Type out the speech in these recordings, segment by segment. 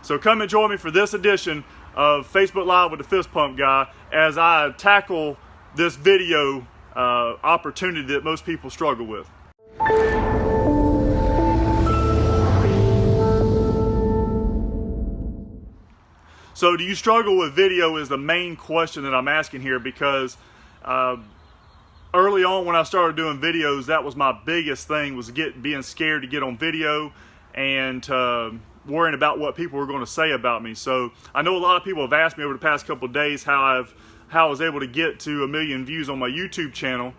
So come and join me for this edition of Facebook Live with the Fist Pump Guy as I tackle this video opportunity that most people struggle with. So do you struggle with video is the main question that I'm asking here, because early on when I started doing videos, that was my biggest thing, was being scared to get on video and worrying about what people were going to say about me. So I know a lot of people have asked me over the past couple of days how I was able to get to 1 million views on my YouTube channel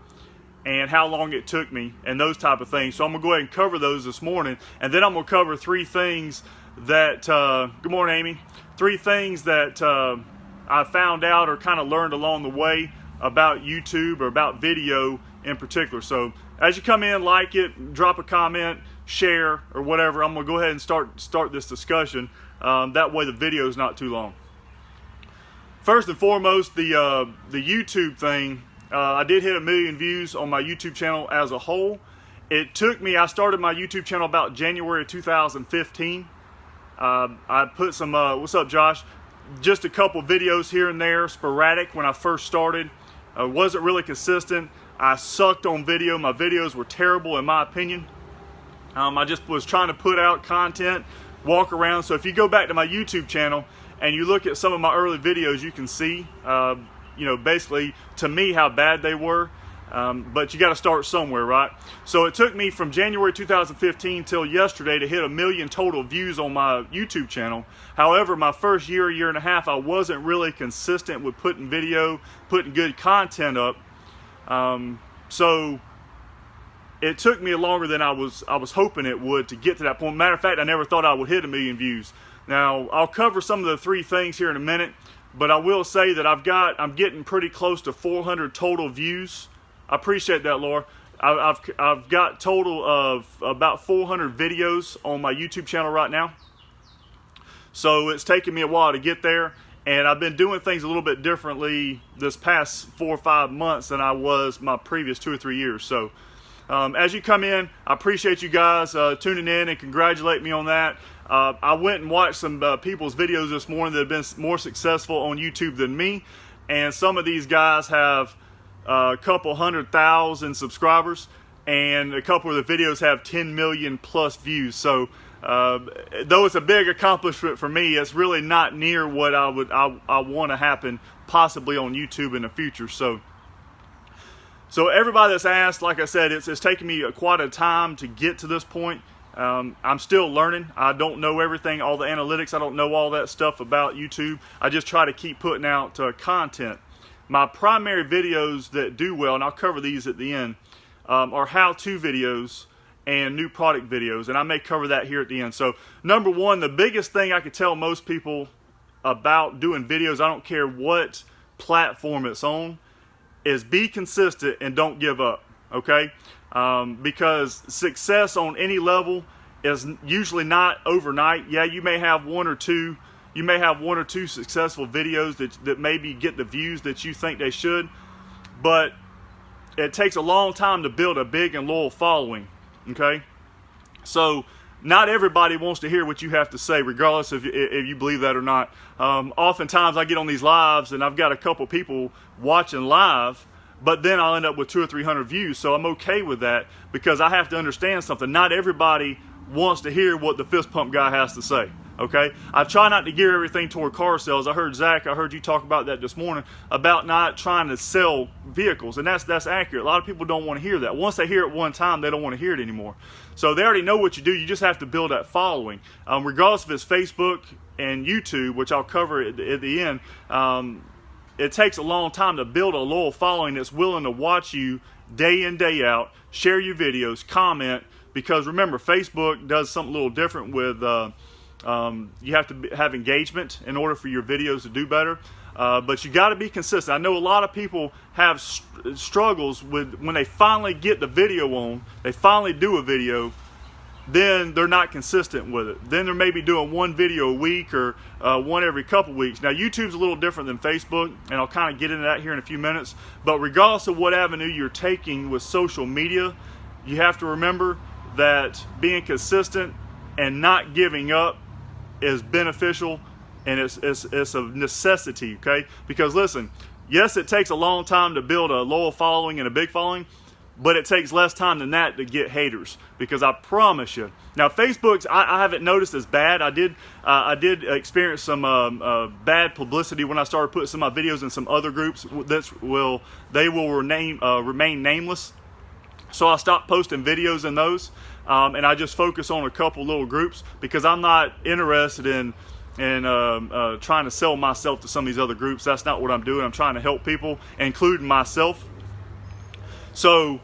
and how long it took me and those type of things. So I'm going to go ahead and cover those this morning, and then I'm going to cover 3 things that, good morning Amy, 3 things that I found out or kind of learned along the way about YouTube or about video in particular. So as you come in, like it, drop a comment, share, or whatever. I'm going to go ahead and start this discussion. That way the video is not too long. First and foremost, the YouTube thing. I did hit 1 million views on my YouTube channel as a whole. It took me, I started my YouTube channel about January 2015. I put some, what's up Josh? Just a couple videos here and there, sporadic when I first started. Wasn't really consistent. I sucked on video. My videos were terrible in my opinion. I just was trying to put out content, walk around. So if you go back to my YouTube channel and you look at some of my early videos, you can see, you know, basically to me how bad they were. But you got to start somewhere, right? So it took me from January 2015 till yesterday to hit 1 million total views on my YouTube channel. However, my first year and a half, I wasn't really consistent with putting good content up. So it took me longer than I was hoping it would to get to that point. Matter of fact, I never thought I would hit 1 million views. Now, I'll cover some of the 3 things here in a minute, but I will say that I'm getting pretty close to 400 total views. I appreciate that, Laura. I've got total of about 400 videos on my YouTube channel right now. So it's taken me a while to get there, and I've been doing things a little bit differently this past 4 or 5 months than I was my previous 2 or 3 years. So as you come in, I appreciate you guys tuning in and congratulate me on that. I went and watched some people's videos this morning that have been more successful on YouTube than me, and some of these guys have a couple 100,000 subscribers, and a couple of the videos have 10 million plus views. So though it's a big accomplishment for me, it's really not near what I want to happen possibly on YouTube in the future. So everybody that's asked, like I said, it's taken me quite a time to get to this point. I'm still learning. I don't know everything, all the analytics. I don't know all that stuff about YouTube. I just try to keep putting out content. My primary videos that do well, and I'll cover these at the end, are how-to videos and new product videos, and I may cover that here at the end. So number one, the biggest thing I could tell most people about doing videos, I don't care what platform it's on, is be consistent and don't give up, okay? Because success on any level is usually not overnight. Yeah, you may have one or two successful videos that maybe get the views that you think they should, but it takes a long time to build a big and loyal following, okay? So not everybody wants to hear what you have to say, regardless if you believe that or not. Oftentimes I get on these lives and I've got a couple people watching live, but then I'll end up with 200 or 300 views. So I'm okay with that, because I have to understand something. Not everybody wants to hear what the Fist Pump Guy has to say. Okay, I try not to gear everything toward car sales. I heard Zach, I heard you talk about that this morning, about not trying to sell vehicles, and that's accurate. A lot of people don't want to hear that. Once they hear it one time, they don't want to hear it anymore. So they already know what you do. You just have to build that following. Regardless if it's Facebook and YouTube, which I'll cover at the end, it takes a long time to build a loyal following that's willing to watch you day in, day out, share your videos, comment, because remember, Facebook does something a little different with you have to have engagement in order for your videos to do better, but you got to be consistent. I know a lot of people have struggles with when they finally get the video on, they finally do a video, then they're not consistent with it. Then they're maybe doing one video a week or one every couple weeks. Now YouTube's a little different than Facebook, and I'll kind of get into that here in a few minutes, but regardless of what avenue you're taking with social media, you have to remember that being consistent and not giving up is beneficial, and it's a necessity, okay? Because listen, yes, it takes a long time to build a loyal following and a big following, but it takes less time than that to get haters. Because I promise you, now Facebook's I haven't noticed as bad. I did experience some bad publicity when I started putting some of my videos in some other groups they will remain nameless. So I stopped posting videos in those, and I just focus on a couple little groups because I'm not interested in trying to sell myself to some of these other groups. That's not what I'm doing. I'm trying to help people, including myself. So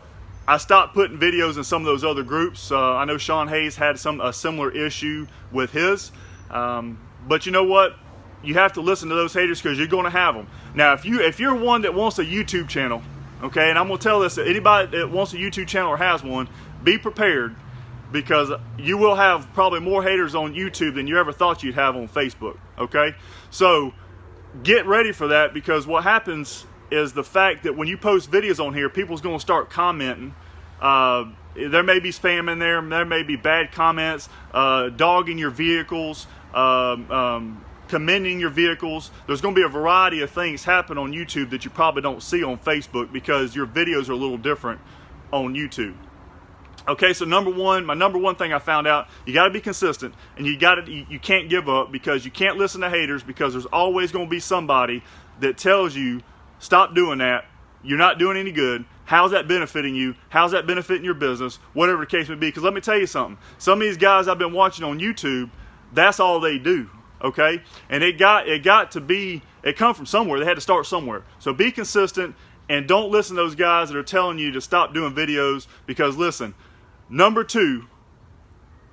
I stopped putting videos in some of those other groups. I know Sean Hayes had a similar issue with his. But you know what? You have to listen to those haters because you're going to have them. Now, if you're one that wants a YouTube channel, okay, and I'm going to tell this to anybody that wants a YouTube channel or has one, be prepared, because you will have probably more haters on YouTube than you ever thought you'd have on Facebook, okay? So get ready for that, because what happens is the fact that when you post videos on here, people's going to start commenting. There may be spam in there. There may be bad comments, dogging your vehicles, commending your vehicles. There's going to be a variety of things happen on YouTube that you probably don't see on Facebook because your videos are a little different on YouTube. Okay, so my number one thing I found out, you got to be consistent, and you can't give up, because you can't listen to haters, because there's always going to be somebody that tells you, stop doing that, you're not doing any good, how's that benefiting you, how's that benefiting your business, whatever the case may be. Because let me tell you something, some of these guys I've been watching on YouTube, that's all they do, okay? And it come from somewhere. They had to start somewhere. So be consistent, and don't listen to those guys that are telling you to stop doing videos, because listen, number 2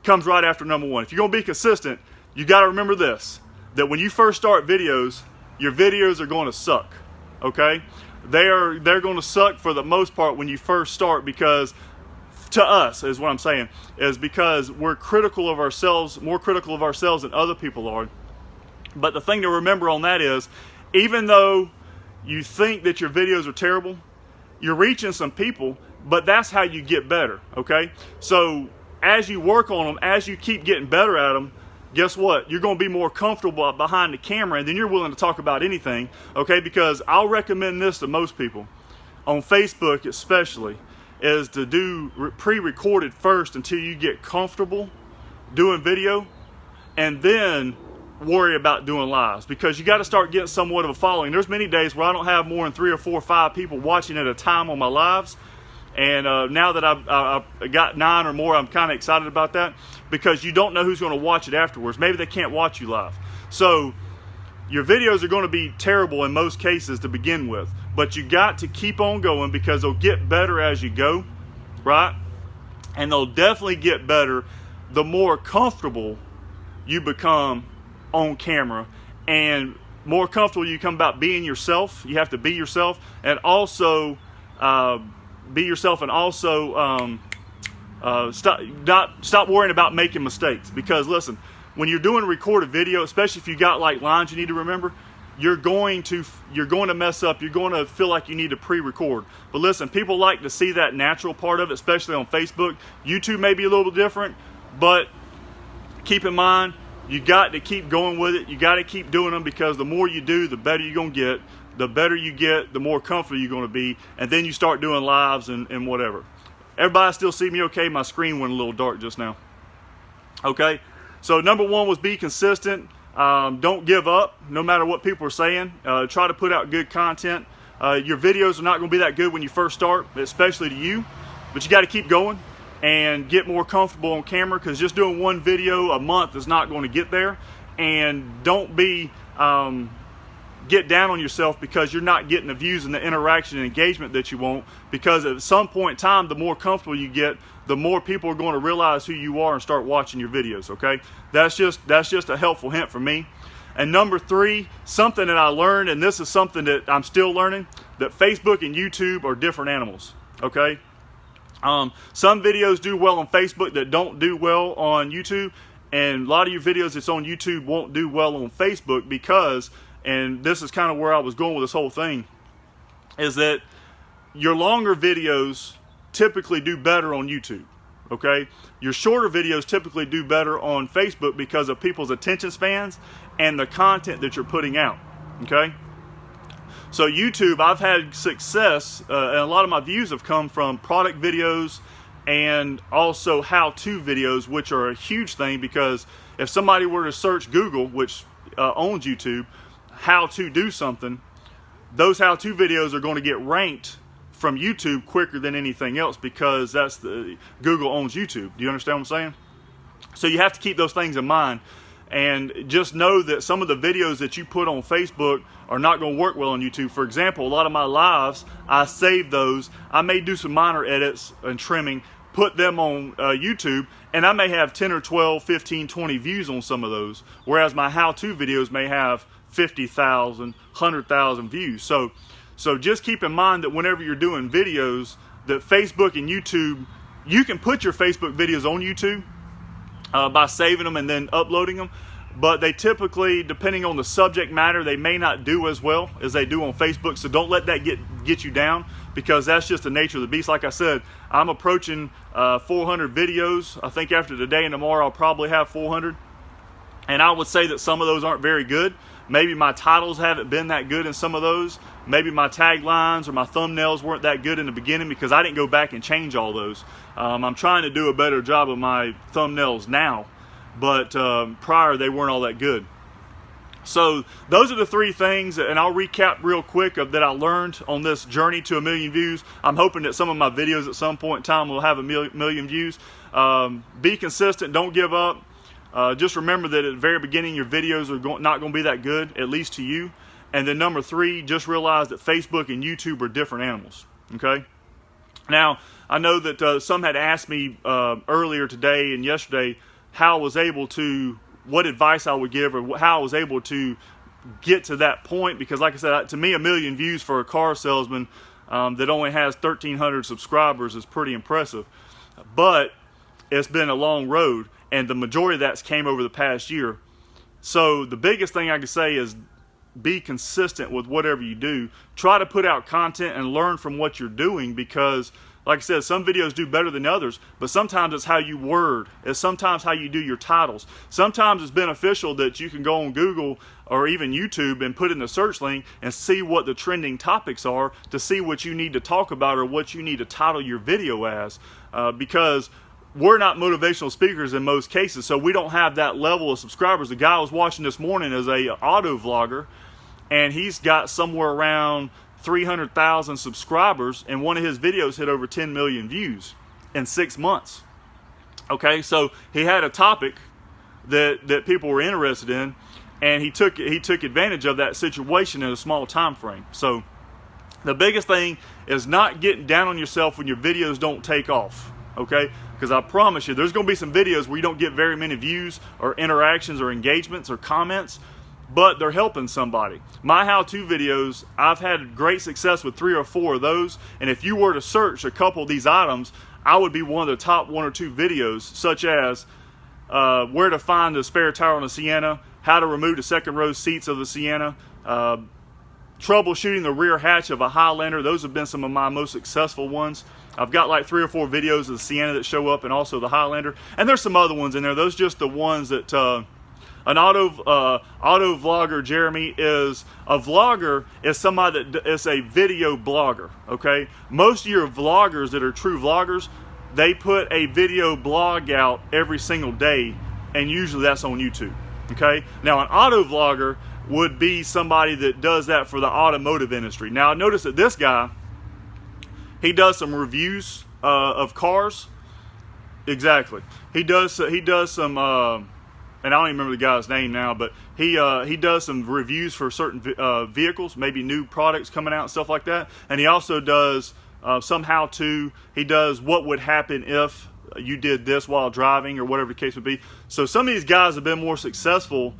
comes right after number 1. If you're going to be consistent, you got to remember this, that when you first start videos, your videos are going to suck, okay? They're going to suck for the most part when you first start, because to us, is what I'm saying, is because we're critical of ourselves, more critical of ourselves than other people are. But the thing to remember on that is, even though you think that your videos are terrible, you're reaching some people, but that's how you get better, okay? So as you work on them, as you keep getting better at them, guess what? You're going to be more comfortable behind the camera, and then you're willing to talk about anything, okay? Because I'll recommend this to most people, on Facebook especially, is to do pre-recorded first until you get comfortable doing video, and then worry about doing lives, because you got to start getting somewhat of a following. There's many days where I don't have more than 3 or 4 or 5 people watching at a time on my lives. And now that I've got 9 or more, I'm kind of excited about that, because you don't know who's going to watch it afterwards. Maybe they can't watch you live. So your videos are going to be terrible in most cases to begin with, but you got to keep on going, because they'll get better as you go, right? And they'll definitely get better the more comfortable you become on camera, and more comfortable you become about being yourself. You have to be yourself, and also be yourself, and also stop worrying about making mistakes. Because listen, when you're doing a recorded video, especially if you got like lines you need to remember, you're going to mess up. You're going to feel like you need to pre-record. But listen, people like to see that natural part of it, especially on Facebook. YouTube may be a little bit different, but keep in mind, you got to keep going with it. You got to keep doing them, because the more you do, the better you're going to get. The better you get, the more comfortable you're going to be, and then you start doing lives and whatever. Everybody still see me okay? My screen went a little dark just now. Okay, so number 1 was be consistent. Don't give up, no matter what people are saying. Try to put out good content. Your videos are not going to be that good when you first start, especially to you, but you got to keep going and get more comfortable on camera, because just doing one video a month is not going to get there. And don't be get down on yourself because you're not getting the views and the interaction and engagement that you want, because at some point in time, the more comfortable you get, the more people are going to realize who you are and start watching your videos, okay? That's just a helpful hint for me. And number 3, something that I learned, and this is something that I'm still learning, that Facebook and YouTube are different animals, okay? Some videos do well on Facebook that don't do well on YouTube, and a lot of your videos that's on YouTube won't do well on Facebook, because, and this is kind of where I was going with this whole thing, is that your longer videos typically do better on YouTube, okay? Your shorter videos typically do better on Facebook because of people's attention spans and the content that you're putting out, okay? So YouTube, I've had success, and a lot of my views have come from product videos and also how-to videos, which are a huge thing, because if somebody were to search Google, which owns YouTube, how to do something, those how-to videos are going to get ranked from YouTube quicker than anything else, because Google owns YouTube. Do you understand what I'm saying? So you have to keep those things in mind, and just know that some of the videos that you put on Facebook are not going to work well on YouTube. For example, a lot of my lives, I save those. I may do some minor edits and trimming, put them on YouTube, and I may have 10 or 12, 15, 20 views on some of those, whereas my how-to videos may have 50,000, 100,000 views. So just keep in mind that whenever you're doing videos, that Facebook and YouTube, you can put your Facebook videos on YouTube by saving them and then uploading them, but they typically, depending on the subject matter, they may not do as well as they do on Facebook. So don't let that get you down, because that's just the nature of the beast. Like I said, I'm approaching 400 videos. I think after today and tomorrow I'll probably have 400, and I would say that some of those aren't very good. Maybe my titles haven't been that good in some of those. Maybe my taglines or my thumbnails weren't that good in the beginning, because I didn't go back and change all those. I'm trying to do a better job of my thumbnails now, but prior they weren't all that good. So those are the three things, and I'll recap real quick that I learned on this journey to 1 million views. I'm hoping that some of my videos at some point in time will have 1 million views. Be consistent, don't give up. Just remember that at the very beginning your videos are not going to be that good, at least to you. And then number 3, just realize that Facebook and YouTube are different animals, okay? Now, I know that some had asked me earlier today and yesterday how I was able to, what advice I would give, or how I was able to get to that point, because like I said, to me 1 million views for a car salesman that only has 1,300 subscribers is pretty impressive. But it's been a long road, and the majority of that's came over the past year. So the biggest thing I can say is be consistent with whatever you do. Try to put out content and learn from what you're doing, because like I said, some videos do better than others, but sometimes it's how you word. It's sometimes how you do your titles. Sometimes it's beneficial that you can go on Google or even YouTube and put in the search link and see what the trending topics are, to see what you need to talk about or what you need to title your video as, because we're not motivational speakers in most cases, so we don't have that level of subscribers. The guy I was watching this morning is a auto vlogger, and he's got somewhere around 300,000 subscribers, and one of his videos hit over 10 million views in 6 months. Okay, so he had a topic that people were interested in, and he took advantage of that situation in a small time frame. So the biggest thing is not getting down on yourself when your videos don't take off, okay? Because I promise you, there's going to be some videos where you don't get very many views or interactions or engagements or comments, but they're helping somebody. My how-to videos, I've had great success with 3 or 4 of those, and if you were to search a couple of these items, I would be one of the top 1 or 2 videos, such as where to find the spare tire on a Sienna, how to remove the second row seats of the Sienna, troubleshooting the rear hatch of a Highlander. Those have been some of my most successful ones. I've got like 3 or 4 videos of the Sienna that show up, and also the Highlander, and there's some other ones in there. Those are just the ones that an auto vlogger, Jeremy, is a vlogger, is somebody that is a video blogger, okay? Most of your vloggers that are true vloggers, they put a video blog out every single day, and usually that's on YouTube, okay? Now, an auto vlogger would be somebody that does that for the automotive industry. Now, I noticed that this guy, he does some reviews of cars. Exactly. He does some, and I don't even remember the guy's name now, but he does some reviews for certain vehicles, maybe new products coming out and stuff like that. And he also does some how-to. He does what would happen if you did this while driving, or whatever the case would be. So some of these guys have been more successful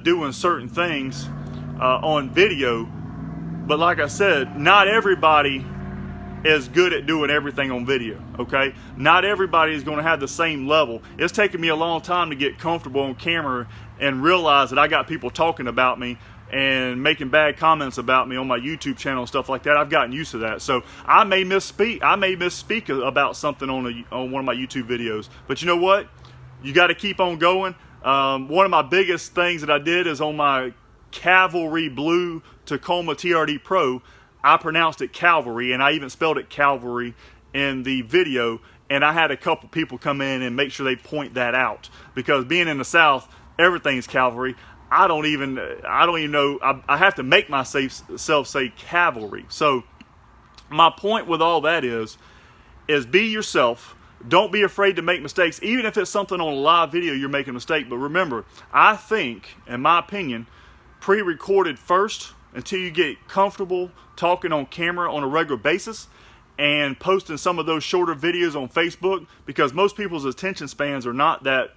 doing certain things on video. But like I said, not everybody is good at doing everything on video, okay? Not everybody is going to have the same level. It's taken me a long time to get comfortable on camera and realize that I got people talking about me and making bad comments about me on my YouTube channel and stuff like that. I've gotten used to that. So I may misspeak. I may misspeak about something on one of my YouTube videos. But you know what? You got to keep on going. One of my biggest things that I did is on my Cavalry Blue Tacoma TRD Pro, I pronounced it Calvary, and I even spelled it Calvary in the video. And I had a couple people come in and make sure they point that out, because being in the South, everything's Calvary. I don't even know. I have to make myself say cavalry. So my point with all that is be yourself. Don't be afraid to make mistakes, even if it's something on a live video you're making a mistake. But remember, I think, in my opinion, pre-recorded first until you get comfortable talking on camera on a regular basis, and posting some of those shorter videos on Facebook, because most people's attention spans are not that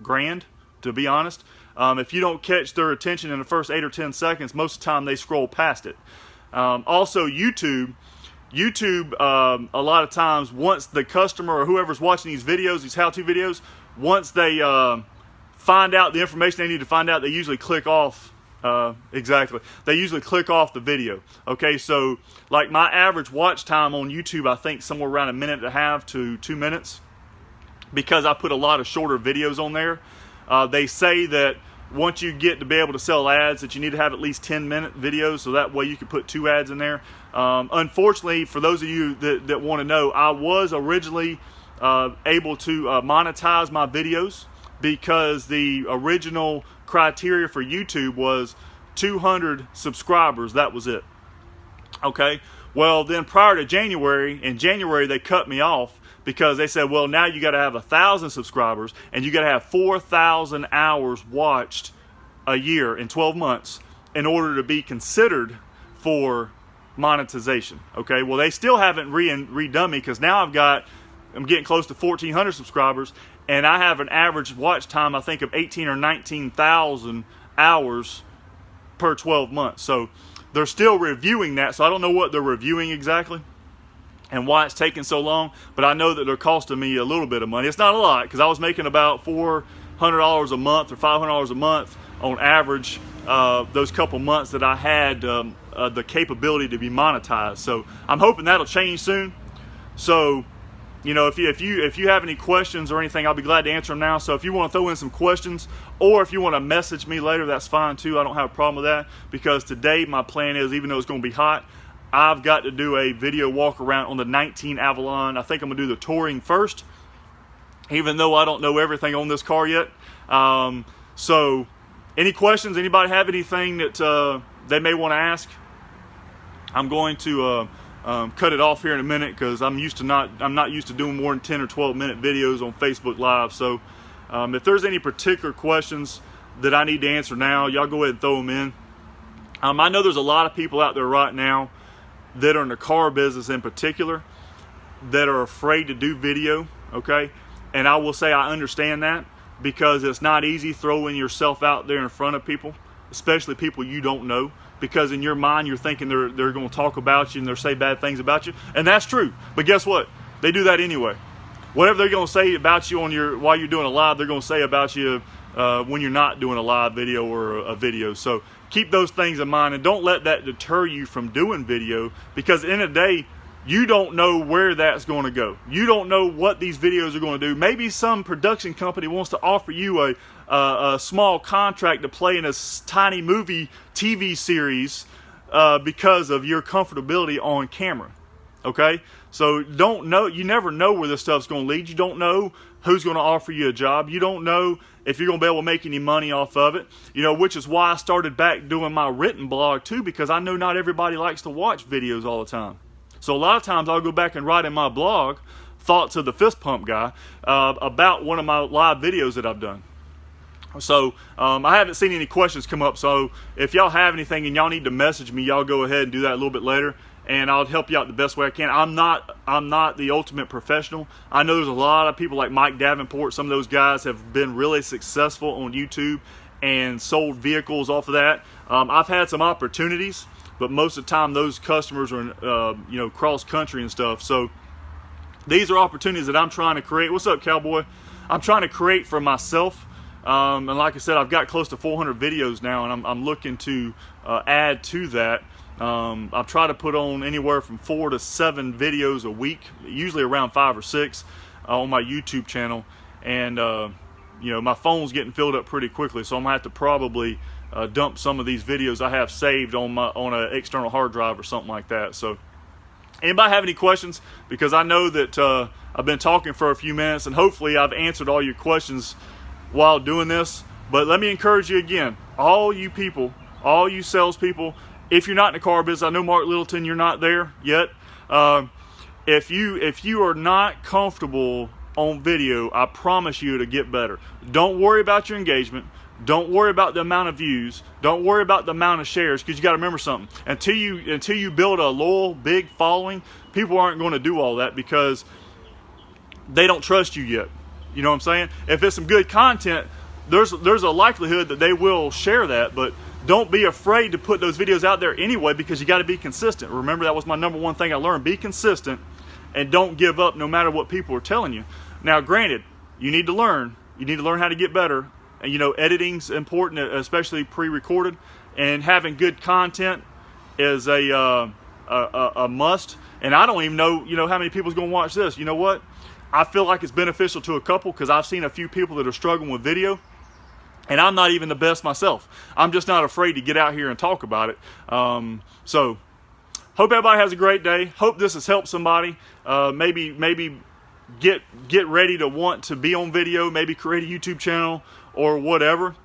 grand, to be honest. If you don't catch their attention in the first 8 or 10 seconds, most of the time they scroll past it. Also, YouTube, a lot of times, once the customer or whoever's watching these videos, these how-to videos, once they find out the information they need to find out, they usually click off. They usually click off the video. Okay, so like my average watch time on YouTube, I think somewhere around 1.5 to 2 minutes, because I put a lot of shorter videos on there. They say that once you get to be able to sell ads, that you need to have at least 10-minute videos, so that way you can put 2 ads in there. Unfortunately, for those of you that want to know, I was originally able to monetize my videos, because the original criteria for YouTube was 200 subscribers. That was it. Okay, well then prior to January, in January they cut me off, because they said, well, now you got to have 1,000 subscribers and you got to have 4,000 hours watched a year in 12 months in order to be considered for monetization. Okay, well, they still haven't redone me, because now I'm getting close to 1,400 subscribers, and I have an average watch time, I think, of 18 or 19,000 hours per 12 months. So they're still reviewing that, so I don't know what they're reviewing exactly and why it's taking so long, but I know that they're costing me a little bit of money. It's not a lot, because I was making about $400 a month or $500 a month on average those couple months that I had the capability to be monetized. So I'm hoping that'll change soon. So, you know, if you have any questions or anything, I'll be glad to answer them now. So if you want to throw in some questions, or if you want to message me later, that's fine too. I don't have a problem with that, because today my plan is, even though it's going to be hot, I've got to do a video walk around on the 19 Avalon. I think I'm going to do the touring first, even though I don't know everything on this car yet. So any questions? Anybody have anything that they may want to ask? I'm going to cut it off here in a minute, because I'm not used to doing more than 10 or 12 minute videos on Facebook Live. So if there's any particular questions that I need to answer now, y'all go ahead and throw them in. I know there's a lot of people out there right now that are in the car business in particular that are afraid to do video. Okay, and I will say I understand that, because it's not easy throwing yourself out there in front of people, especially people you don't know, because in your mind you're thinking they're going to talk about you and they'll say bad things about you, and that's true. But guess what? They do that anyway. Whatever they're going to say about you while you're doing a live, they're going to say about you when you're not doing a live video or a video. So keep those things in mind, and don't let that deter you from doing video, because at the end of the day, you don't know where that's going to go. You don't know what these videos are going to do. Maybe some production company wants to offer you a small contract to play in a tiny movie TV series because of your comfortability on camera. Okay, so you never know where this stuff's going to lead. You don't know who's going to offer you a job. You don't know if you're going to be able to make any money off of it. You know, which is why I started back doing my written blog too, because I know not everybody likes to watch videos all the time. So a lot of times I'll go back and write in my blog, Thoughts of the Fist Pump Guy, about one of my live videos that I've done. So I haven't seen any questions come up, so if y'all have anything and y'all need to message me, y'all go ahead and do that a little bit later, and I'll help you out the best way I can. I'm not the ultimate professional. I know there's a lot of people like Mike Davenport. Some of those guys have been really successful on YouTube and sold vehicles off of that. I've had some opportunities, but most of the time those customers are in, cross country and stuff. So these are opportunities that I'm trying to create. What's up, cowboy? I'm trying to create for myself And like I said, I've got close to 400 videos now, and I'm looking to add to that. I've tried to put on anywhere from 4 to 7 videos a week, usually around 5 or 6 on my YouTube channel. And you know, my phone's getting filled up pretty quickly, so I'm gonna have to probably dump some of these videos I have saved on an external hard drive or something like that. So anybody have any questions? Because I know that I've been talking for a few minutes, and hopefully I've answered all your questions while doing this. But let me encourage you again, all you people, all you salespeople, if you're not in the car business, I know Mark Littleton, you're not there yet. If you are not comfortable on video, I promise you to get better. Don't worry about your engagement. Don't worry about the amount of views. Don't worry about the amount of shares, because you got to remember something. Until you build a loyal, big following, people aren't going to do all that because they don't trust you yet. You know what I'm saying? If it's some good content, there's a likelihood that they will share that, but don't be afraid to put those videos out there anyway, because you got to be consistent. Remember, that was my number one thing I learned. Be consistent and don't give up no matter what people are telling you. Now, granted, you need to learn. You need to learn how to get better. And, you know, editing's important, especially pre-recorded. And having good content is a must. And I don't even know, you know, how many people's going to watch this. You know what? I feel like it's beneficial to a couple, because I've seen a few people that are struggling with video. And I'm not even the best myself. I'm just not afraid to get out here and talk about it. So, hope everybody has a great day. Hope this has helped somebody. Maybe get ready to want to be on video. Maybe create a YouTube channel or whatever.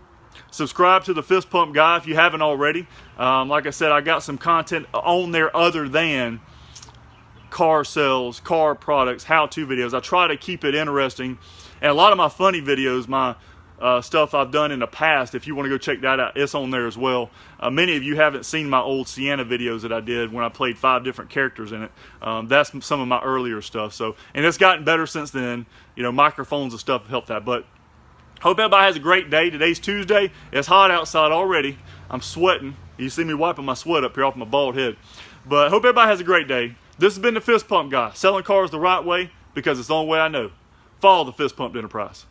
Subscribe to the Fist Pump Guy if you haven't already. Like I said, I got some content on there other than car sales, car products, how-to videos. I try to keep it interesting. And a lot of my funny videos, my stuff I've done in the past, if you want to go check that out, it's on there as well. Many of you haven't seen my old Sienna videos that I did when I played 5 different characters in it. That's some of my earlier stuff. So, and it's gotten better since then. You know, microphones and stuff have helped that. But hope everybody has a great day. Today's Tuesday. It's hot outside already. I'm sweating. You see me wiping my sweat up here off my bald head. But hope everybody has a great day. This has been the Fist Pump Guy, selling cars the right way, because it's the only way I know. Follow the Fist Pump Enterprise.